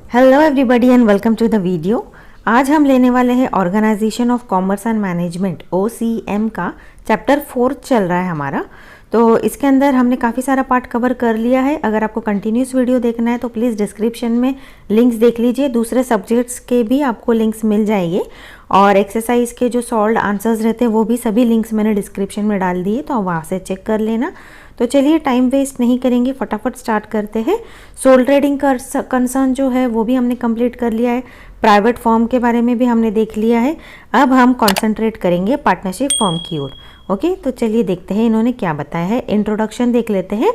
Hello everybody and welcome to the video. आज हम लेने वाले हैं organisation of commerce and management OCM का चैप्टर 4 चल रहा है हमारा। तो इसके अंदर हमने काफ़ी सारा पार्ट कवर कर लिया है। अगर आपको कंटिन्यूस वीडियो देखना है तो प्लीज़ डिस्क्रिप्शन में लिंक्स देख लीजिए। दूसरे सब्जेक्ट्स के भी आपको लिंक्स मिल जाएंगे और एक्सरसाइज के जो सॉल्व्ड आंसर्स रहते हैं वो भी सभी लिंक्स मैंने डिस्क्रिप्शन में डाल दिए, तो आप वहाँ से चेक कर लेना। तो चलिए टाइम वेस्ट नहीं करेंगे, फटाफट स्टार्ट करते हैं। सोल ट्रेडिंग का कंसर्न जो है वो भी हमने कंप्लीट कर लिया है। प्राइवेट फर्म के बारे में भी हमने देख लिया है। अब हम कंसंट्रेट करेंगे पार्टनरशिप फर्म की ओर। ओके, तो चलिए देखते हैं इन्होंने क्या बताया है। इंट्रोडक्शन देख लेते हैं।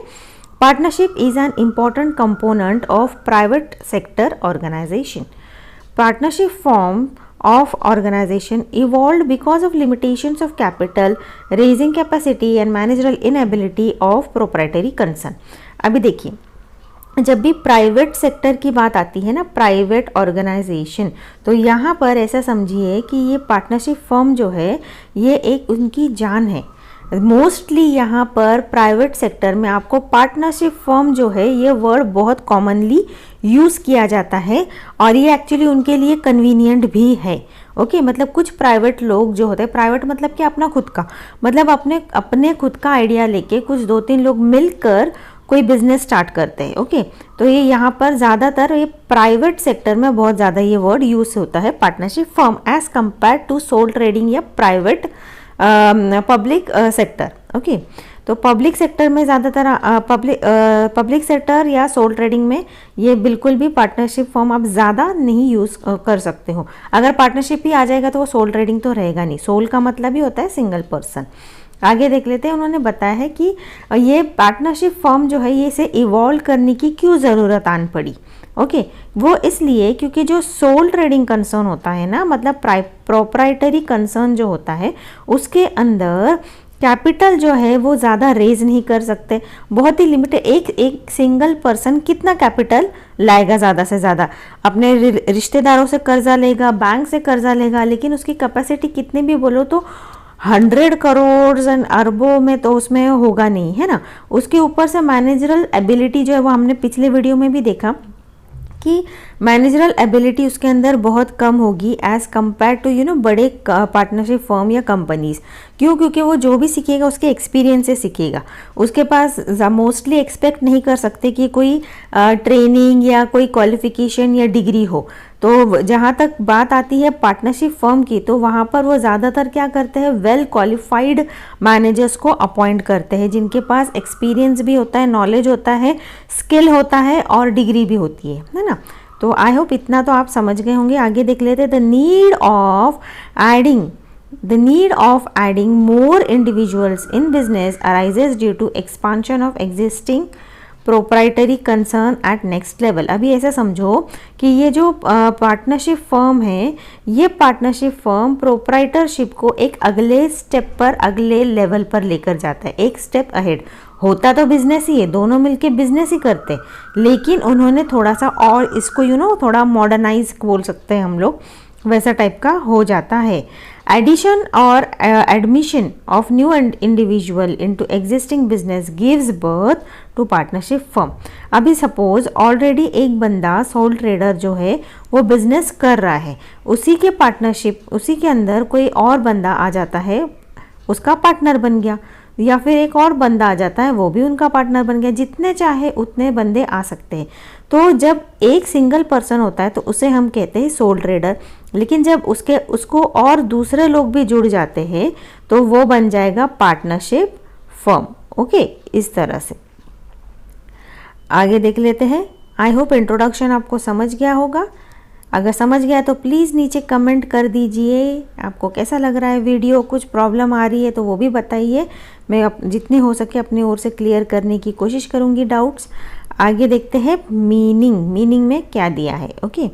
Partnership is an important component of private sector organisation. Partnership form of organization evolved because of limitations of capital, raising capacity and managerial inability of proprietary concern। अभी देखिए, जब भी प्राइवेट सेक्टर की बात आती है ना, प्राइवेट ऑर्गेनाइजेशन, तो यहाँ पर ऐसा समझिए कि ये पार्टनरशिप फर्म जो है ये एक उनकी जान है। मोस्टली यहाँ पर प्राइवेट सेक्टर में आपको पार्टनरशिप फर्म जो है ये वर्ड बहुत कॉमनली यूज़ किया जाता है और ये एक्चुअली उनके लिए कन्वीनियंट भी है। ओके, मतलब कुछ प्राइवेट लोग जो होते हैं, प्राइवेट मतलब कि अपना खुद का, मतलब अपने खुद का आइडिया लेके कुछ 2-3 लोग मिलकर कोई बिजनेस स्टार्ट करते हैं। ओके, तो ये यहाँ पर ज़्यादातर ये प्राइवेट सेक्टर में बहुत ज़्यादा ये वर्ड यूज़ होता है, partnership firm, as compare to sole trading या प्राइवेट पब्लिक सेक्टर। ओके, तो पब्लिक सेक्टर में ज़्यादातर पब्लिक सेक्टर या सोल ट्रेडिंग में ये बिल्कुल भी पार्टनरशिप फॉर्म आप ज़्यादा नहीं यूज़ कर सकते हो। अगर पार्टनरशिप ही आ जाएगा तो वो सोल ट्रेडिंग तो रहेगा नहीं। सोल का मतलब ही होता है सिंगल पर्सन। आगे देख लेते हैं। उन्होंने बताया है कि ये पार्टनरशिप फॉर्म जो है ये इसे इवॉल्व करने की क्यों ज़रूरत आन पड़ी। ओके, वो इसलिए क्योंकि जो सोल ट्रेडिंग कंसर्न होता है ना, मतलब प्रोप्राइटरी कंसर्न जो होता है उसके अंदर कैपिटल जो है वो ज़्यादा रेज नहीं कर सकते, बहुत ही लिमिटेड। एक सिंगल पर्सन कितना कैपिटल लाएगा, ज़्यादा से ज़्यादा अपने रिश्तेदारों से कर्जा लेगा, बैंक से कर्जा लेगा, लेकिन उसकी कैपेसिटी कितनी भी बोलो तो 100 करोड़ एंड अरबों में तो उसमें होगा नहीं, है ना। उसके ऊपर से मैनेजरल एबिलिटी जो है वो हमने पिछले वीडियो में भी देखा कि मैनेजरल एबिलिटी उसके अंदर बहुत कम होगी एज़ कम्पेयर टू बड़े पार्टनरशिप फर्म या कंपनीज। क्यों? क्योंकि वो जो भी सीखेगा उसके एक्सपीरियंस से सीखेगा। उसके पास मोस्टली एक्सपेक्ट नहीं कर सकते कि कोई ट्रेनिंग या कोई क्वालिफिकेशन या डिग्री हो। तो जहाँ तक बात आती है पार्टनरशिप फर्म की, तो वहाँ पर वो ज़्यादातर क्या करते हैं, वेल क्वालिफाइड मैनेजर्स को अपॉइंट करते हैं जिनके पास एक्सपीरियंस भी होता है, नॉलेज होता है, स्किल होता है और डिग्री भी होती है ना। तो आई होप इतना तो आप समझ गए होंगे। आगे देख लेते हैं। The need of adding more individuals in business arises due to expansion of existing proprietary concern at next level। अभी ऐसा समझो कि ये जो पार्टनरशिप फर्म है, ये पार्टनरशिप फर्म प्रोप्राइटरशिप को एक अगले स्टेप पर, अगले लेवल पर लेकर जाता है, एक स्टेप अहेड। होता तो बिजनेस ही है, दोनों मिलके बिजनेस ही करते, लेकिन उन्होंने थोड़ा सा और इसको थोड़ा मॉडर्नाइज बोल सकते हैं हम लोग, वैसा टाइप का हो जाता है। एडिशन और admission of new individual into existing business gives birth to partnership firm. अभी सपोज ऑलरेडी एक बंदा सोल ट्रेडर जो है वो बिजनेस कर रहा है, उसी के पार्टनरशिप, उसी के अंदर कोई और बंदा आ जाता है, उसका पार्टनर बन गया, या फिर एक और बंदा आ जाता है वो भी उनका पार्टनर बन गया। जितने चाहे उतने बंदे आ सकते हैं। तो जब एक सिंगल पर्सन होता है तो उसे हम कहते हैं सोल ट्रेडर, लेकिन जब उसको और दूसरे लोग भी जुड़ जाते हैं तो वो बन जाएगा पार्टनरशिप फर्म। ओके, इस तरह से आगे देख लेते हैं। आई होप इंट्रोडक्शन आपको समझ गया होगा। अगर समझ गया तो प्लीज़ नीचे कमेंट कर दीजिए आपको कैसा लग रहा है वीडियो। कुछ प्रॉब्लम आ रही है तो वो भी बताइए, मैं जितनी हो सके अपनी ओर से क्लियर करने की कोशिश करूँगी डाउट्स। आगे देखते हैं मीनिंग में क्या दिया है। ओके,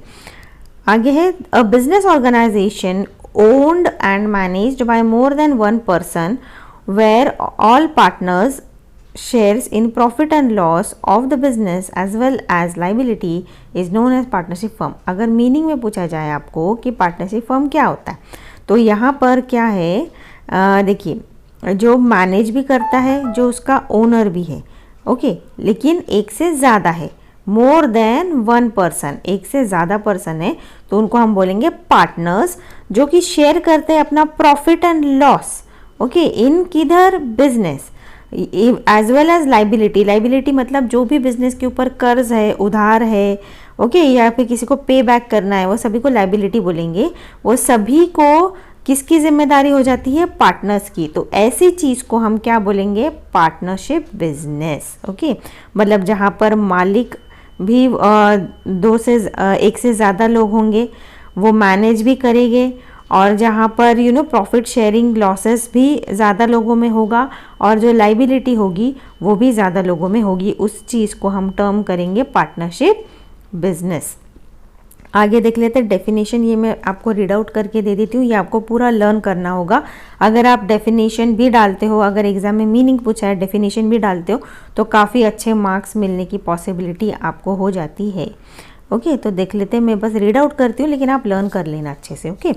आगे है a business organisation owned and managed by more than one person where all partners shares in profit and loss of the business as well as liability is known as partnership firm। अगर meaning में पूछा जाए आपको कि partnership firm क्या होता है, तो यहाँ पर क्या है, देखिए जो मैनेज भी करता है, जो उसका ओनर भी है, ओके, लेकिन एक से ज़्यादा है, मोर देन वन पर्सन, एक से ज़्यादा पर्सन है तो उनको हम बोलेंगे पार्टनर्स, जो कि शेयर करते हैं अपना profit and loss, okay, in किधर, business, as well as liability. Liability मतलब जो भी बिजनेस के ऊपर कर्ज है, उधार है, ओके, या फिर किसी को पे बैक करना है, वो सभी को लाइबिलिटी बोलेंगे। वो सभी को किसकी जिम्मेदारी हो जाती है, पार्टनर्स की। तो ऐसी चीज़ को हम क्या बोलेंगे, पार्टनरशिप बिजनेस, ओके। मतलब जहाँ पर मालिक भी एक से ज़्यादा लोग होंगे, वो मैनेज भी करेंगे, और जहाँ पर प्रॉफिट शेयरिंग लॉसेस भी ज़्यादा लोगों में होगा, और जो लाइबिलिटी होगी वो भी ज़्यादा लोगों में होगी, उस चीज़ को हम टर्म करेंगे पार्टनरशिप बिजनेस। आगे देख लेते हैं डेफिनेशन। ये मैं आपको रीड आउट करके दे देती हूँ, ये आपको पूरा लर्न करना होगा। अगर आप डेफिनेशन भी डालते हो, अगर एग्जाम में मीनिंग पूछा है डेफिनेशन भी डालते हो, तो काफ़ी अच्छे मार्क्स मिलने की पॉसिबिलिटी आपको हो जाती है, ओके। तो देख लेते हैं, मैं बस रीड आउट करती हूँ, लेकिन आप लर्न कर लेना अच्छे से, okay.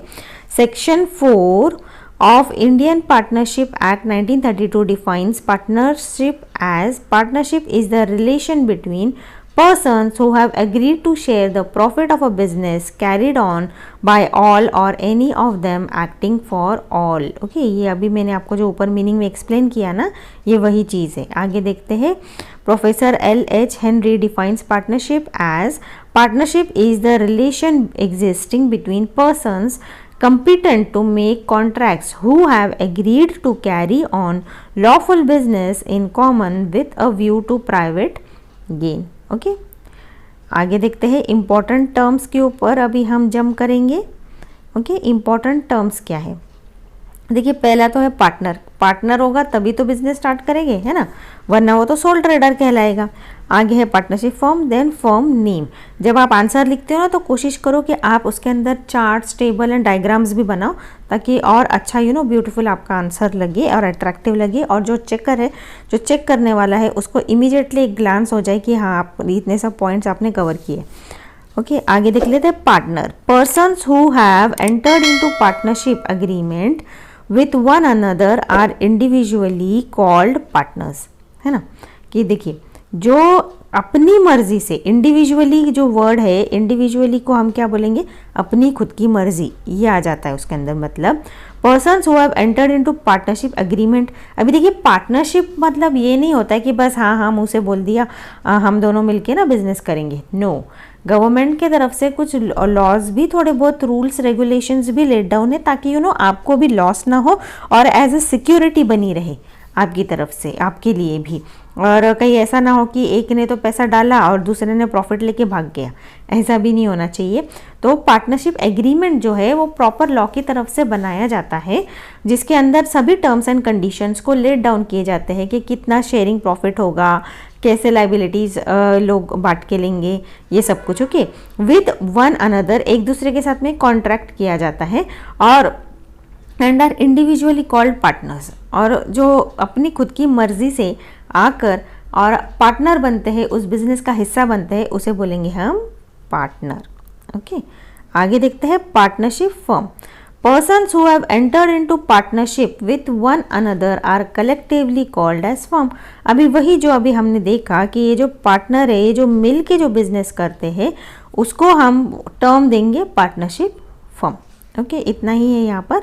Section 4 of Indian Partnership Act 1932 defines partnership as partnership is the relation between persons who have agreed to share the profit of a business carried on by all or any of them acting for all, okay। ये अभी मैंने आपको जो ऊपर meaning में explain किया ना, ये वही चीज़ है। आगे देखते हैं। Professor L.H. Henry defines partnership as partnership is the relation existing between persons competent to make contracts who have agreed to carry on lawful business in common with a view to private gain, okay. आगे देखते हैं important terms के ऊपर अभी हम jump करेंगे, okay. Important terms क्या है, देखिए पहला तो है पार्टनर। पार्टनर होगा तभी तो बिजनेस स्टार्ट करेंगे, है ना, वरना वो तो सोल ट्रेडर कहलाएगा। आगे है partnership form, then form name. जब आप आंसर लिखते हो ना, तो कोशिश करो कि आप उसके अंदर चार्ट्स, टेबल एंड डायग्राम्स भी बनाओ, ताकि और अच्छा ब्यूटीफुल आपका आंसर लगे और अट्रैक्टिव लगे, और जो चेकर है, जो चेक करने वाला है, उसको इमीडिएटली एक ग्लांस हो जाए कि हाँ, आप इतने सब पॉइंट्स आपने कवर किए, ओके। आगे देख लेते हैं partner. Persons who have entered into partnership agreement with one another are individually called partners, है ना। कि देखिए, जो अपनी मर्जी से, इंडिविजुअली जो वर्ड है, इंडिविजुअली को हम क्या बोलेंगे, अपनी खुद की मर्जी, ये आ जाता है उसके अंदर। मतलब persons who have entered into partnership agreement. अभी देखिए, पार्टनरशिप मतलब ये नहीं होता है कि बस हाँ हाँ मुँह से बोल दिया हम दोनों मिलके ना बिजनेस करेंगे, नो। गवर्नमेंट के तरफ से कुछ लॉज भी, थोड़े बहुत रूल्स रेगुलेशंस भी लेट डाउन है, ताकि आपको भी लॉस ना हो और एज ए सिक्योरिटी बनी रहे आपकी तरफ से, आपके लिए भी। और कहीं ऐसा ना हो कि एक ने तो पैसा डाला और दूसरे ने प्रॉफिट लेके भाग गया, ऐसा भी नहीं होना चाहिए। तो पार्टनरशिप एग्रीमेंट जो है वो प्रॉपर लॉ की तरफ से बनाया जाता है, जिसके अंदर सभी टर्म्स एंड कंडीशंस को लेट डाउन किए जाते हैं कि कितना शेयरिंग प्रॉफिट होगा, कैसे लाइबिलिटीज़ लोग बांट के लेंगे, ये सब कुछ, ओके। विद वन अनदर, एक दूसरे के साथ में कॉन्ट्रैक्ट किया जाता है, और and are individually called partners. और जो अपनी खुद की मर्जी से आकर और पार्टनर बनते हैं, उस बिजनेस का हिस्सा बनते हैं, उसे बोलेंगे हम पार्टनर, ओके। आगे देखते हैं partnership firm. Persons who have entered into partnership with one another are collectively called as firm। अभी वही जो अभी हमने देखा कि ये जो पार्टनर है, ये जो मिल के जो बिजनेस करते हैं, उसको हम टर्म देंगे पार्टनरशिप फर्म, ओके। इतना ही है यहाँ पर।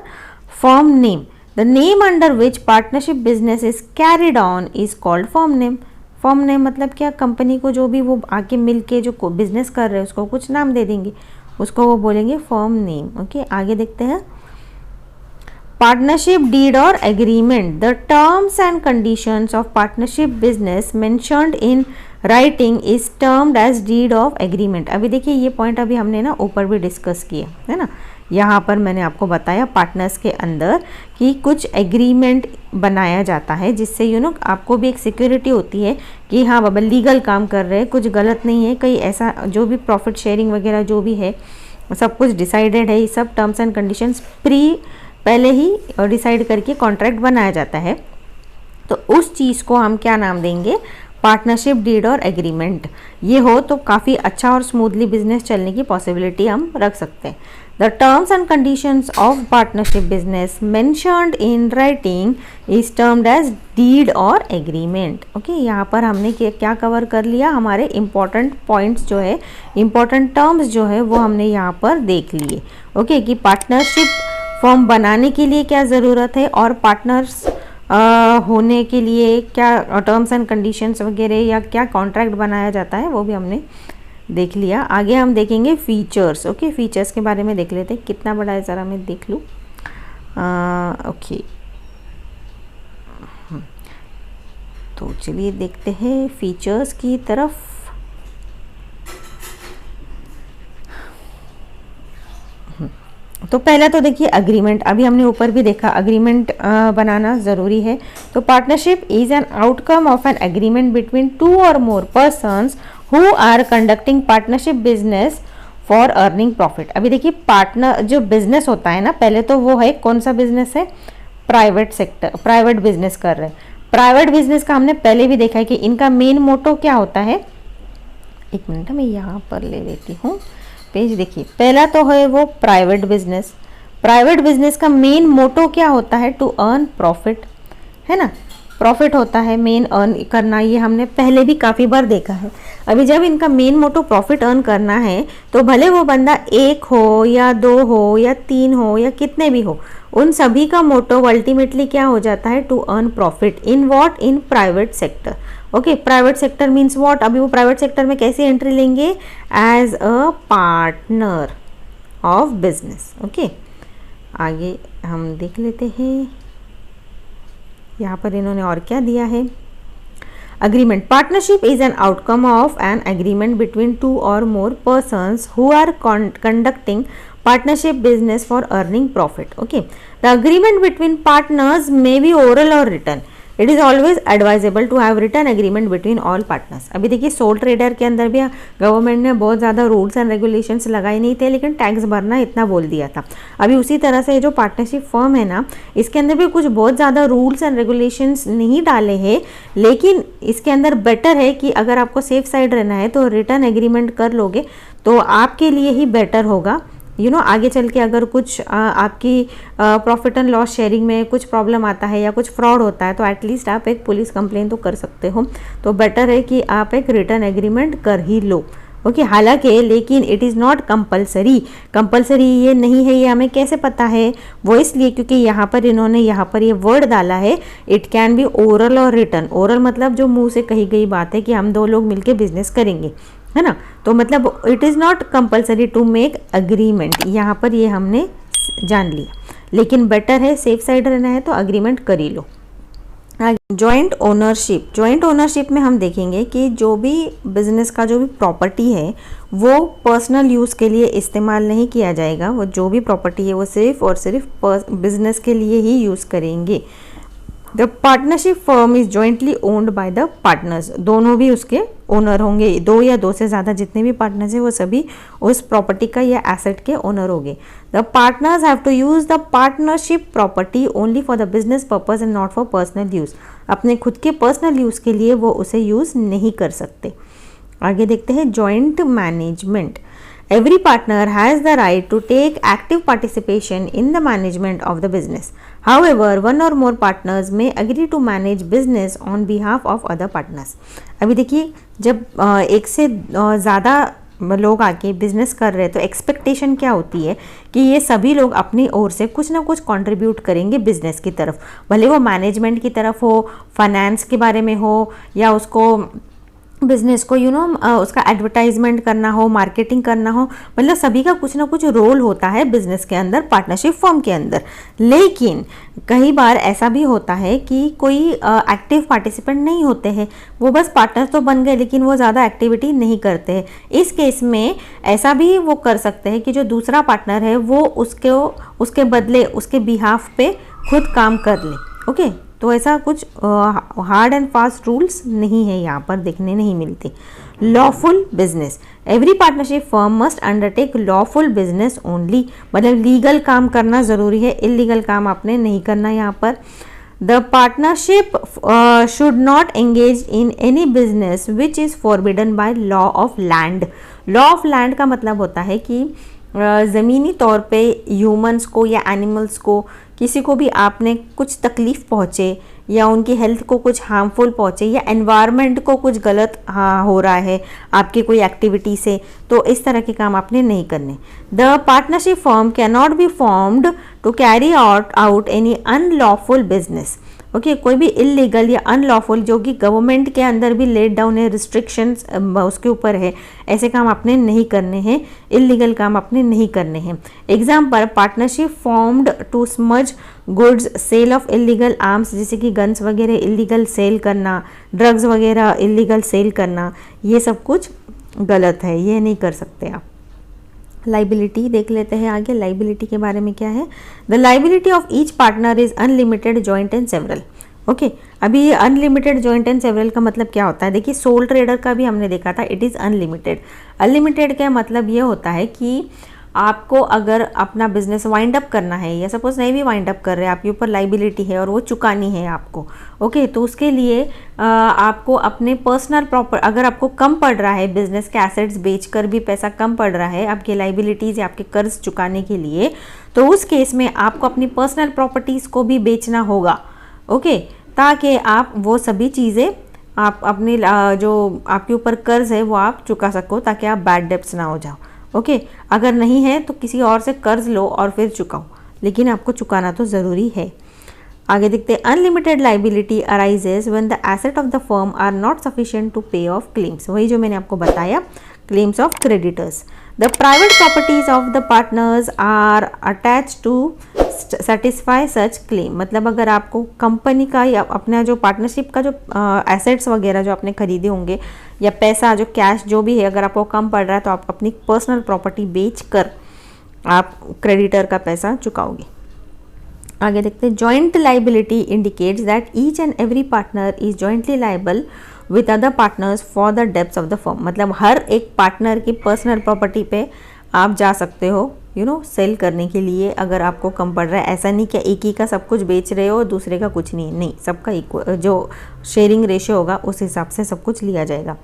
Firm name, the name under which partnership business is carried on is called firm name. Firm name मतलब क्या, कंपनी को जो भी वो आके मिल के जो बिजनेस कर रहे हैं उसको कुछ नाम दे देंगे, उसको वो बोलेंगे फर्म नेम, ओके। आगे देखते हैं पार्टनरशिप डीड और agreement. The terms and conditions of partnership business mentioned in writing is termed as deed of agreement. अभी देखिए, ये पॉइंट अभी हमने ना ऊपर भी डिस्कस किया है ना। यहाँ पर मैंने आपको बताया पार्टनर्स के अंदर कि कुछ एग्रीमेंट बनाया जाता है, जिससे आपको भी एक सिक्योरिटी होती है कि हाँ बाबा लीगल काम कर रहे हैं, कुछ गलत नहीं है, कहीं ऐसा जो भी प्रॉफिट शेयरिंग वगैरह जो भी है सब कुछ डिसाइडेड है। सब टर्म्स एंड कंडीशंस पहले ही डिसाइड करके कॉन्ट्रैक्ट बनाया जाता है। तो उस चीज़ को हम क्या नाम देंगे, पार्टनरशिप डीड और एग्रीमेंट ये हो तो काफ़ी अच्छा और स्मूथली बिजनेस चलने की पॉसिबिलिटी हम रख सकते हैं। The terms and conditions of partnership business mentioned in writing is termed as deed और एग्रीमेंट। ओके, यहाँ पर हमने क्या कवर कर लिया, हमारे इंपॉर्टेंट पॉइंट्स जो है, इंपॉर्टेंट टर्म्स जो है वो हमने यहाँ पर देख लिए। ओके, कि पार्टनरशिप फॉर्म बनाने के लिए क्या ज़रूरत है और पार्टनर्स होने के लिए क्या टर्म्स एंड कंडीशंस वगैरह या क्या कॉन्ट्रैक्ट बनाया जाता है वो भी हमने देख लिया। आगे हम देखेंगे फीचर्स। ओके, फीचर्स के बारे में देख लेते हैं, कितना बड़ा है ज़रा मैं देख लूँ। ओके, तो चलिए देखते हैं फीचर्स की तरफ। तो पहला तो देखिए अग्रीमेंट, अभी हमने ऊपर भी देखा अग्रीमेंट बनाना ज़रूरी है। तो partnership is an outcome of an agreement between 2 और more persons who are conducting partnership business for earning profit. अभी देखिए पार्टनर जो बिजनेस होता है ना, पहले तो वो है कौन सा बिजनेस है, प्राइवेट सेक्टर, प्राइवेट बिजनेस कर रहे हैं। प्राइवेट बिजनेस का हमने पहले भी देखा है कि इनका मेन मोटो क्या होता है। एक मिनट मैं यहाँ पर ले लेती हूँ पेज। देखिए पहला तो है वो प्राइवेट बिजनेस। प्राइवेट बिजनेस का मेन मोटो क्या होता है, टू अर्न प्रॉफिट, है ना, प्रॉफिट होता है मेन अर्न करना, ये हमने पहले भी काफ़ी बार देखा है। अभी जब इनका मेन मोटो प्रॉफिट अर्न करना है तो भले वो बंदा 1 हो या 2 हो या 3 हो या कितने भी हो, उन सभी का मोटो अल्टीमेटली क्या हो जाता है, to earn profit in what, in private sector. Okay, private sector means what, अभी वो प्राइवेट सेक्टर में कैसे एंट्री लेंगे, as a partner of business. Okay, आगे हम देख लेते हैं यहाँ पर इन्होंने और क्या दिया है। Agreement, partnership is an outcome of an agreement between 2 और more persons who are conducting partnership business for earning profit. Okay, the agreement between partners may be oral or written. It is always advisable to have written agreement between all partners. अभी देखिए soul trader के अंदर भी government ने बहुत ज़्यादा rules and regulations लगाए नहीं थे, लेकिन टैक्स भरना इतना बोल दिया था। अभी उसी तरह से जो पार्टनरशिप फर्म है ना, इसके अंदर भी कुछ बहुत ज़्यादा रूल्स एंड रेगुलेशंस नहीं डाले हैं, लेकिन इसके अंदर बेटर है कि अगर आपको सेफ साइड रहना है तो रिटर्न एग्रीमेंट कर लोगे तो आपके लिए ही बेटर होगा। आगे चल के अगर कुछ आपकी प्रॉफिट एंड लॉस शेयरिंग में कुछ प्रॉब्लम आता है या कुछ फ्रॉड होता है तो एटलीस्ट आप एक पुलिस कंप्लेन तो कर सकते हो। तो बेटर है कि आप एक रिटर्न एग्रीमेंट कर ही लो। ओके, हालांकि लेकिन it is not compulsory. Compulsory ये नहीं है, ये हमें कैसे पता है, वो इसलिए क्योंकि यहाँ पर इन्होंने यहाँ पर ये वर्ड डाला है, इट कैन बी ओरल और रिटर्न। ओरल मतलब जो मुंह से कही गई बात है कि हम 2 लोग मिलके बिजनेस करेंगे, है ना, तो मतलब it is not compulsory to make agreement. यहाँ पर ये हमने जान लिया, लेकिन बेटर है सेफ साइड रहना है तो अग्रीमेंट कर ही लो। जॉइंट ओनरशिप, जॉइंट ओनरशिप में हम देखेंगे कि जो भी बिजनेस का जो भी प्रॉपर्टी है वो पर्सनल यूज़ के लिए इस्तेमाल नहीं किया जाएगा। वो जो भी प्रॉपर्टी है वो सिर्फ और सिर्फ बिजनेस के लिए ही यूज़ करेंगे। The partnership firm is jointly owned by the partners, दोनों भी उसके ओनर होंगे। 2 या 2 से ज़्यादा जितने भी पार्टनर्स हैं वो सभी उस प्रॉपर्टी का या एसेट के ओनर होंगे। The partners have to use the partnership property only for the business purpose and not for personal use. अपने खुद के पर्सनल यूज़ के लिए वो उसे यूज़ नहीं कर सकते। आगे देखते हैं joint management. Every partner has the right to take active participation in the management of the business. However, one or more partners may agree to manage business on behalf of other partners. अभी देखिए जब एक से ज़्यादा लोग आके business कर रहे हैं तो एक्सपेक्टेशन क्या होती है कि ये सभी लोग अपनी ओर से कुछ ना कुछ कंट्रीब्यूट करेंगे बिजनेस की तरफ, भले वो मैनेजमेंट की तरफ हो, फाइनेंस के बारे में हो, या उसको बिजनेस को उसका एडवर्टाइजमेंट करना हो, मार्केटिंग करना हो, मतलब सभी का कुछ ना कुछ रोल होता है बिजनेस के अंदर, पार्टनरशिप फर्म के अंदर। लेकिन कई बार ऐसा भी होता है कि कोई एक्टिव पार्टिसिपेंट नहीं होते हैं, वो बस पार्टनर तो बन गए लेकिन वो ज़्यादा एक्टिविटी नहीं करते हैं। इस केस में ऐसा भी वो कर सकते हैं कि जो दूसरा पार्टनर है वो उसके बदले उसके बिहाफ पे खुद काम कर ले। ओके, तो ऐसा कुछ हार्ड एंड फास्ट रूल्स नहीं है, यहाँ पर देखने नहीं मिलते। Lawful business, every partnership firm must undertake lawful business only, मतलब लीगल काम करना ज़रूरी है, इलीगल काम आपने नहीं करना यहाँ पर। The partnership should not engage in any business which is forbidden by law of land. Law of land का मतलब होता है कि ज़मीनी तौर पे ह्यूमंस को या एनिमल्स को, किसी को भी आपने कुछ तकलीफ़ पहुँचे या उनकी हेल्थ को कुछ हार्मफुल पहुँचे या एनवायरनमेंट को कुछ गलत हो रहा है आपकी कोई एक्टिविटी से, तो इस तरह के काम आपने नहीं करने। The partnership firm can not be formed to carry out any unlawful business. Okay, कोई भी इलीगल या अनलॉफुल जो कि गवर्नमेंट के अंदर भी लेट डाउन है, रिस्ट्रिक्शंस उसके ऊपर है, ऐसे काम आपने नहीं करने हैं, इलीगल काम आपने नहीं करने हैं। Example, partnership formed to smuggle goods, sale of illegal arms, जैसे कि गन्स वगैरह इलीगल सेल करना, ड्रग्स वगैरह इलीगल सेल करना, ये सब कुछ गलत है, ये नहीं कर सकते आप। लाइबिलिटी देख लेते हैं आगे। लाइबिलिटी के बारे में क्या है? The liability of each partner is unlimited, joint and several. Okay, अभी ये अनलिमिटेड, जॉइंट एंड सेवरल का मतलब क्या होता है? देखिए, सोल ट्रेडर का भी हमने देखा था, इट इज़ अनलिमिटेड। अनलिमिटेड का मतलब ये होता है कि आपको अगर अपना बिजनेस वाइंड अप करना है या सपोज नहीं भी वाइंड अप कर रहे हैं, आपके ऊपर लाइबिलिटी है और वो चुकानी है आपको, ओके, तो उसके लिए आपको अपने पर्सनल प्रॉपर, अगर आपको कम पड़ रहा है बिजनेस के एसेट्स बेचकर भी पैसा कम पड़ रहा है आपके लाइबिलिटीज़ या आपके कर्ज चुकाने के लिए, तो उस केस में आपको अपनी पर्सनल प्रॉपर्टीज़ को भी बेचना होगा, ओके, ताकि आप वो सभी चीज़ें आप अपने जो आपके ऊपर कर्ज है वो आप चुका सको, ताकि आप बैड डेब्ट्स ना हो जाओ। ओके, अगर नहीं है तो किसी और से कर्ज लो और फिर चुकाओ, लेकिन आपको चुकाना तो ज़रूरी है। आगे देखते हैं, unlimited liability arises when the asset of the firm are not sufficient to pay off claims. वही जो मैंने आपको बताया, claims of creditors. The private properties of the partners are attach to satisfy such claim. मतलब अगर आपको company का या अपना जो पार्टनरशिप का जो एसेट्स वगैरह जो आपने खरीदे होंगे या पैसा जो कैश जो भी है, अगर आपको कम पड़ रहा है तो आप अपनी पर्सनल प्रॉपर्टी बेच कर आप क्रेडिटर का पैसा चुकाओगे। आगे देखते हैं, joint liability indicates that each and every partner is jointly liable with other partners for the debts of the firm. मतलब हर एक पार्टनर की पर्सनल प्रॉपर्टी पे आप जा सकते हो, सेल करने के लिए अगर आपको कम पड़ रहा है। ऐसा नहीं कि एक ही का सब कुछ बेच रहे हो दूसरे का कुछ नहीं, सबका इक्वल जो शेयरिंग रेशियो होगा उस हिसाब से सब कुछ लिया जाएगा।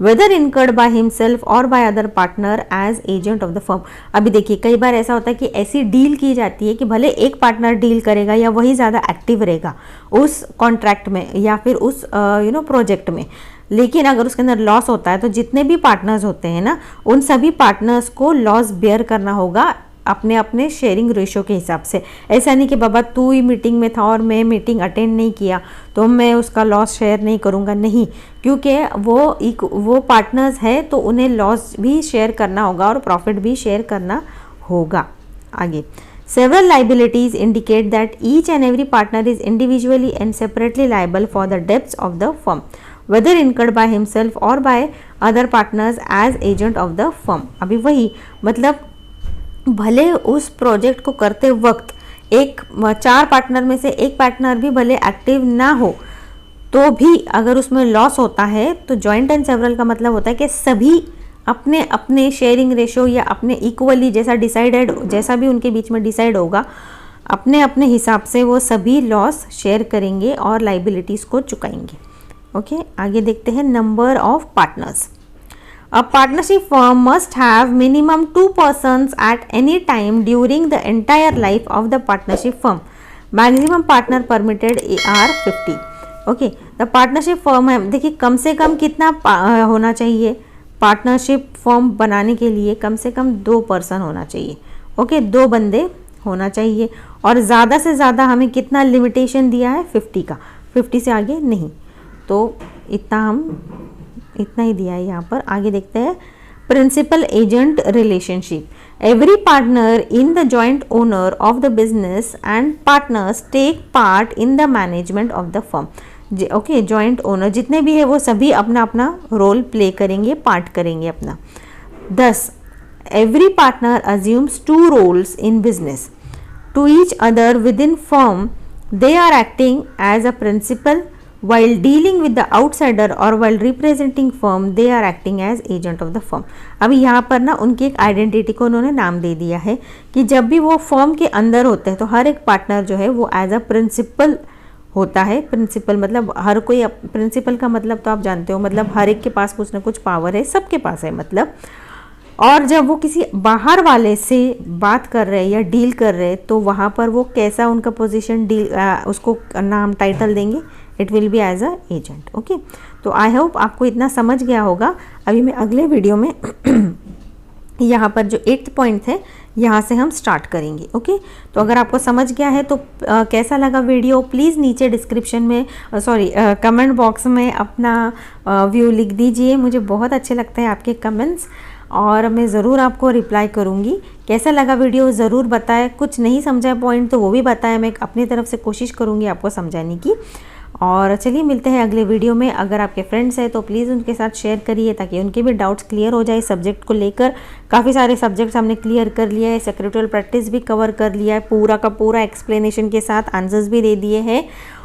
वेदर इनकर्ड बाय हिमसेल्फ और by other partner as agent of the firm. अभी देखिए, कई बार ऐसा होता है कि ऐसी डील की जाती है कि भले एक पार्टनर डील करेगा या वही ज़्यादा एक्टिव रहेगा उस कॉन्ट्रैक्ट में या फिर उस प्रोजेक्ट में, लेकिन अगर उसके अंदर लॉस होता है तो जितने भी पार्टनर्स होते हैं ना, उन सभी पार्टनर्स को लॉस बेयर करना होगा अपने अपने शेयरिंग रेशियो के हिसाब से। ऐसा नहीं कि बाबा तू ही मीटिंग में था और मैं मीटिंग अटेंड नहीं किया तो मैं उसका लॉस शेयर नहीं करूँगा, नहीं, क्योंकि वो पार्टनर्स है तो उन्हें लॉस भी शेयर करना होगा और प्रॉफिट भी शेयर करना होगा। आगे, several liabilities indicate that each and every partner is individually and separately liable for the debts of the firm, whether incurred by himself or by other partners as agent of the firm। अभी वही मतलब भले उस project को करते वक्त एक 4 partner में से एक पार्टनर भी भले एक्टिव ना हो तो भी अगर उसमें लॉस होता है तो जॉइंट एंड सेवरल का मतलब होता है कि सभी अपने अपने शेयरिंग रेशो या अपने इक्वली जैसा भी उनके बीच में डिसाइड होगा, अपने अपने हिसाब से वो सभी लॉस शेयर करेंगे और लाइबिलिटीज़ को चुकाएंगे। ओके, आगे देखते हैं, number of partners. A partnership firm must have minimum 2 persons at any time during the entire life of the partnership firm. Maximum partner permitted are 50. Okay, the partnership firm है, देखिए कम से कम कितना होना चाहिए पार्टनरशिप फॉर्म बनाने के लिए? कम से कम 2 पर्सन होना चाहिए। ओके, 2 बंदे होना चाहिए और ज़्यादा से ज़्यादा हमें कितना लिमिटेशन दिया है? 50 का, 50 से आगे नहीं, तो इतना ही दिया है यहाँ पर। आगे देखते हैं, principal agent relationship. Every partner in the joint owner of the business and partners take part in the management of the firm. Okay, joint owner जितने भी है वो सभी अपना अपना रोल प्ले करेंगे, पार्ट करेंगे अपना। 10, every partner assumes 2 roles in business to each other within firm. They are acting as a principal while dealing with the outsider or while representing firm they are acting as agent of the firm। अभी यहाँ पर ना उनकी एक identity को उन्होंने नाम दे दिया है कि जब भी वो फर्म के अंदर होते हैं तो हर एक पार्टनर जो है वो एज अ प्रिंसिपल होता है प्रिंसिपल, मतलब हर कोई प्रिंसिपल का मतलब तो आप जानते हो, मतलब हर एक के पास कुछ ना कुछ पावर है, सबके पास है मतलब। और जब वो किसी बाहर वाले से बात कर रहे हैं या डील कर रहे हैं तो वहाँ पर वो कैसा उनका पोजीशन डील उसको नाम टाइटल देंगे, it will be as a agent. Okay, तो आई होप आपको इतना समझ गया होगा। अभी मैं अगले वीडियो में यहाँ पर जो 8th पॉइंट है यहाँ से हम स्टार्ट करेंगे। ओके, तो अगर आपको समझ गया है तो कैसा लगा वीडियो प्लीज़ नीचे डिस्क्रिप्शन में कमेंट बॉक्स में अपना व्यू लिख दीजिए। मुझे बहुत अच्छे लगते हैं आपके कमेंट्स और मैं ज़रूर आपको रिप्लाई करूँगी। कैसा लगा वीडियो ज़रूर बताएं, कुछ नहीं समझा पॉइंट तो वो भी बताएं, मैं अपनी तरफ से कोशिश करूँगी आपको समझाने की। और चलिए मिलते हैं अगले वीडियो में। अगर आपके फ्रेंड्स हैं तो प्लीज़ उनके साथ शेयर करिए ताकि उनके भी डाउट्स क्लियर हो जाए सब्जेक्ट को लेकर। काफ़ी सारे सब्जेक्ट्स हमने क्लियर कर लिया है, सेक्रेटरियल प्रैक्टिस भी कवर कर लिया है, पूरा का पूरा एक्सप्लेनेशन के साथ आंसर्स भी दे दिए हैं।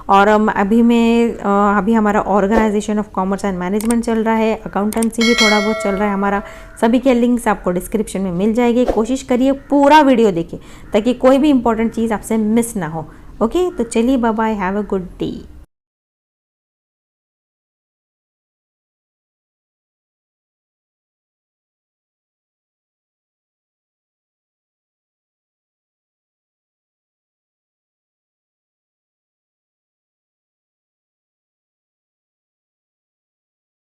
और अभी हमारा organisation of commerce and management चल रहा है, अकाउंटेंसी भी थोड़ा बहुत चल रहा है हमारा। सभी के लिंक्स आपको डिस्क्रिप्शन में मिल जाएगी। कोशिश करिए पूरा वीडियो देखिए ताकि कोई भी इंपॉर्टेंट चीज़ आपसे मिस ना हो। ओके, तो चलिए bye bye, have a good day.